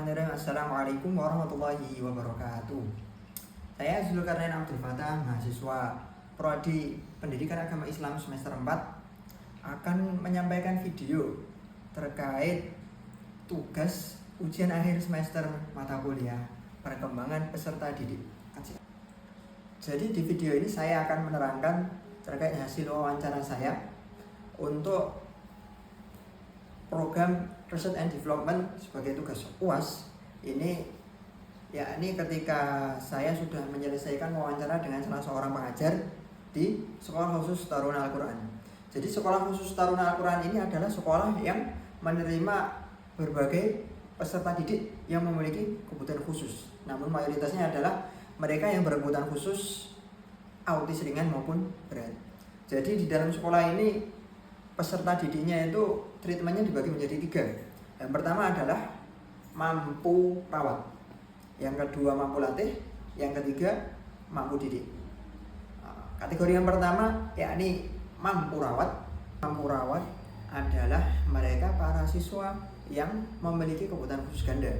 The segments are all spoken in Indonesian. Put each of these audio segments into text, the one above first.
Bismillahirrahmanirrahim. Assalamualaikum warahmatullahi wabarakatuh. Saya Zulkarnain Abdul Fatah, mahasiswa Prodi Pendidikan Agama Islam semester 4, akan menyampaikan video terkait tugas ujian akhir semester mata kuliah perkembangan peserta didik. Jadi di video ini saya akan menerangkan terkait hasil wawancara saya untuk program Research and Development sebagai tugas UAS ini, yakni ketika saya sudah menyelesaikan wawancara dengan salah seorang pengajar di Sekolah Khusus Taruna Al-Quran. Jadi Sekolah Khusus Taruna Al-Quran ini adalah sekolah yang menerima berbagai peserta didik yang memiliki kebutuhan khusus. Namun mayoritasnya adalah mereka yang berkebutuhan khusus autis ringan maupun berat. Jadi di dalam sekolah ini peserta didiknya itu treatmentnya dibagi menjadi 3. Yang pertama adalah mampu rawat, yang kedua mampu latih, yang ketiga mampu didik. Kategori yang pertama yakni mampu rawat. Mampu rawat adalah mereka para siswa yang memiliki kebutuhan khusus ganda.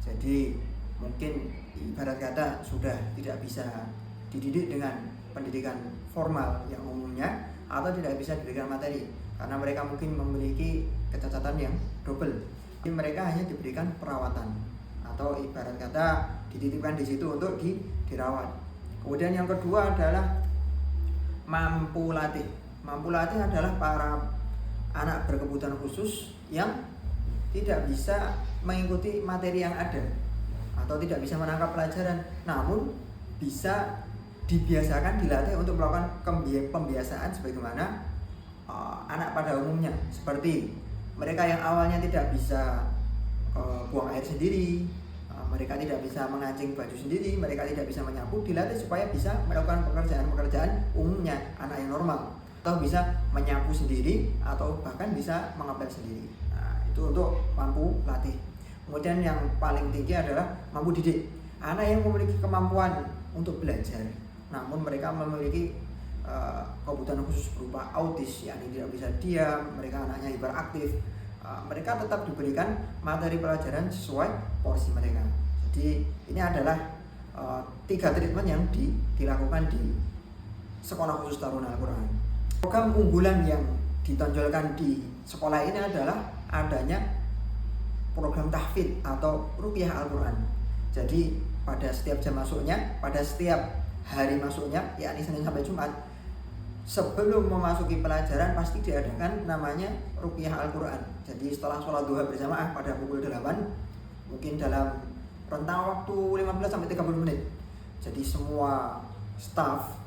Jadi mungkin ibarat kata sudah tidak bisa dididik dengan pendidikan formal yang umumnya, atau tidak bisa diberikan materi karena mereka mungkin memiliki kecacatan yang double. Jadi mereka hanya diberikan perawatan atau ibarat kata dititipkan di situ untuk dirawat. Kemudian yang kedua adalah mampu latih. Mampu latih adalah para anak berkebutuhan khusus yang tidak bisa mengikuti materi yang ada atau tidak bisa menangkap pelajaran, namun bisa dibiasakan, dilatih untuk melakukan pembiasaan sebagaimana anak pada umumnya. Seperti mereka yang awalnya tidak bisa buang air sendiri, mereka tidak bisa mengancing baju sendiri, mereka tidak bisa menyapu, dilatih supaya bisa melakukan pekerjaan-pekerjaan umumnya anak yang normal, atau bisa menyapu sendiri atau bahkan bisa mengepel sendiri. Nah, itu untuk mampu latih. Kemudian yang paling tinggi adalah mampu didik. Anak yang memiliki kemampuan untuk belajar, namun mereka memiliki kebutuhan khusus berupa autis, yakni tidak bisa diam, mereka anaknya hiperaktif, mereka tetap diberikan materi pelajaran sesuai porsi mereka. Jadi ini adalah 3 treatment yang dilakukan di Sekolah Khusus Taruna Al-Quran. Program unggulan yang ditonjolkan di sekolah ini adalah adanya program tahfidz atau ruqyah Al-Quran. Jadi pada setiap jam masuknya, pada setiap hari masuknya, yakni Senin sampai Jumat, sebelum memasuki pelajaran pasti diadakan namanya ruqyah Al-Quran. Jadi setelah sholat duha berjamaah pada pukul 8, mungkin dalam rentang waktu 15 sampai 30 menit. Jadi semua staf,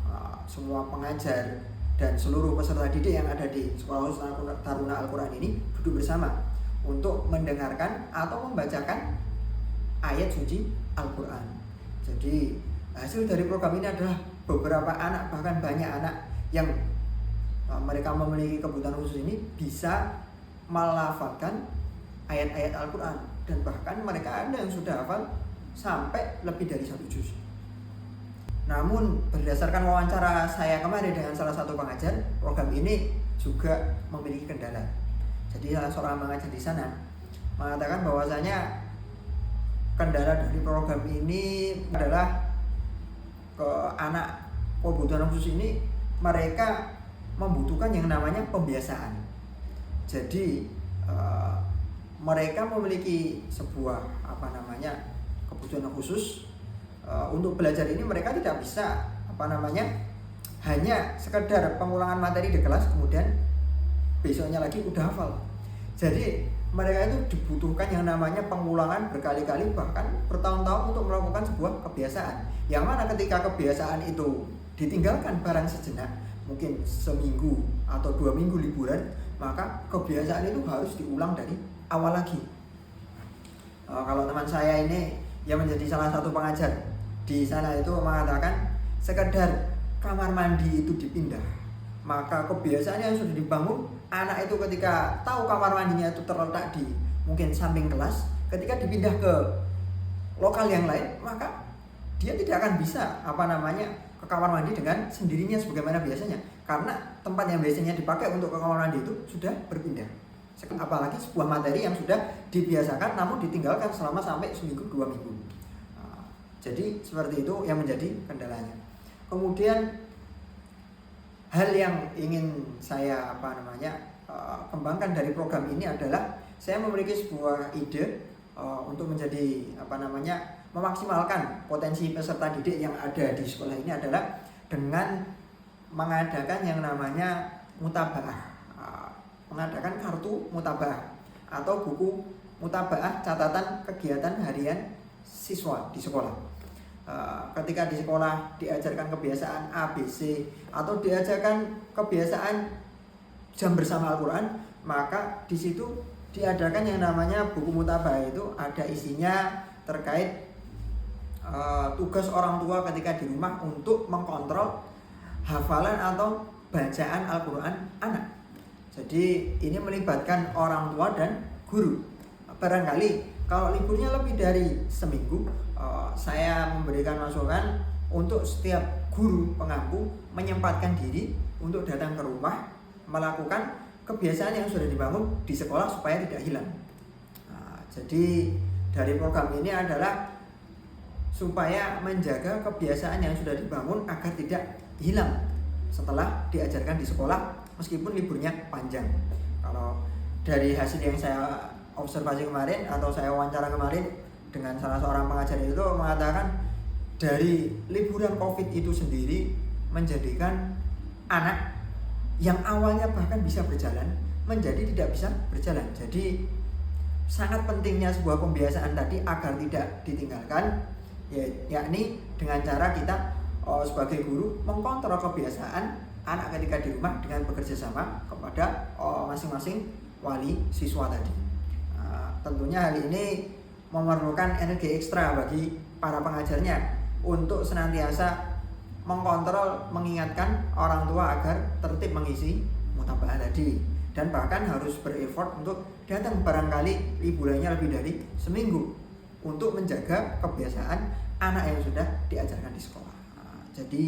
semua pengajar dan seluruh peserta didik yang ada di Sekolah Khusus Taruna Al-Quran ini duduk bersama untuk mendengarkan atau membacakan ayat suci Al-Quran. Jadi hasil dari program ini adalah beberapa anak, bahkan banyak anak yang mereka memiliki kebutuhan khusus ini bisa melafalkan ayat-ayat Al-Quran, dan bahkan mereka ada yang sudah hafal sampai lebih dari 1 juz. Namun berdasarkan wawancara saya kemarin dengan salah satu pengajar, program ini juga memiliki kendala. Jadi salah seorang pengajar di sana mengatakan bahwasanya kendala dari program ini adalah anak kebutuhan khusus ini mereka membutuhkan yang namanya pembiasaan. Jadi mereka memiliki sebuah kebutuhan khusus. Untuk belajar ini mereka tidak bisa hanya sekedar pengulangan materi di kelas kemudian besoknya lagi udah hafal. Jadi mereka itu dibutuhkan yang namanya pengulangan berkali-kali, bahkan bertahun-tahun untuk melakukan sebuah kebiasaan. Yang mana ketika kebiasaan itu ditinggalkan barang sejenak, mungkin seminggu atau 2 minggu liburan, maka kebiasaan itu harus diulang dari awal lagi. Kalau teman saya ini yang menjadi salah satu pengajar di sana itu mengatakan sekedar kamar mandi itu dipindah, maka kebiasaan yang sudah dibangun anak itu ketika tahu kamar mandinya itu terletak di mungkin samping kelas, ketika dipindah ke lokal yang lain, maka dia tidak akan bisa ke kamar mandi dengan sendirinya sebagaimana biasanya, karena tempat yang biasanya dipakai untuk ke kamar mandi itu sudah berpindah. apalagi sebuah materi yang sudah dibiasakan namun ditinggalkan selama sampai seminggu 2 minggu. Jadi seperti itu yang menjadi kendalanya. Kemudian hal yang ingin saya kembangkan dari program ini adalah saya memiliki sebuah ide untuk menjadi memaksimalkan potensi peserta didik yang ada di sekolah ini adalah dengan mengadakan yang namanya mutabaah, mengadakan kartu mutabaah atau buku mutabaah catatan kegiatan harian siswa di sekolah. Ketika di sekolah diajarkan kebiasaan A, B, C atau diajarkan kebiasaan jam bersama Al-Quran, maka di situ diadakan yang namanya buku mutabaah. Itu ada isinya terkait tugas orang tua ketika di rumah untuk mengkontrol hafalan atau bacaan Al-Quran anak. Jadi ini melibatkan orang tua dan guru. Barangkali kalau liburnya lebih dari seminggu, saya memberikan masukan untuk setiap guru pengampu menyempatkan diri untuk datang ke rumah, melakukan kebiasaan yang sudah dibangun di sekolah supaya tidak hilang. Jadi dari program ini adalah supaya menjaga kebiasaan yang sudah dibangun agar tidak hilang setelah diajarkan di sekolah meskipun liburnya panjang. Kalau dari hasil yang saya observasi kemarin atau saya wawancara kemarin dengan salah seorang pengajar itu mengatakan dari liburan COVID itu sendiri menjadikan anak yang awalnya bahkan bisa berjalan menjadi tidak bisa berjalan. Jadi sangat pentingnya sebuah pembiasaan tadi agar tidak ditinggalkan, yakni dengan cara kita sebagai guru mengkontrol kebiasaan anak ketika di rumah dengan bekerja sama kepada masing-masing wali siswa tadi. Tentunya hal ini memerlukan energi ekstra bagi para pengajarnya untuk senantiasa mengkontrol, mengingatkan orang tua agar tertib mengisi mutabaah tadi, dan bahkan harus bereffort untuk datang barangkali liburannya lebih dari seminggu untuk menjaga kebiasaan anak yang sudah diajarkan di sekolah. Jadi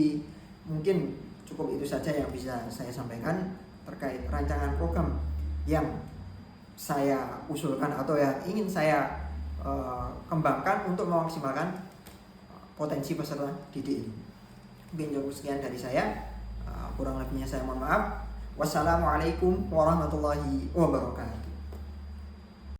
mungkin cukup itu saja yang bisa saya sampaikan terkait rancangan program yang saya usulkan atau yang ingin saya kembangkan untuk memaksimalkan potensi peserta didik ini. Mungkin cukup sekian dari saya, kurang lebihnya saya mohon maaf. Wassalamualaikum warahmatullahi wabarakatuh.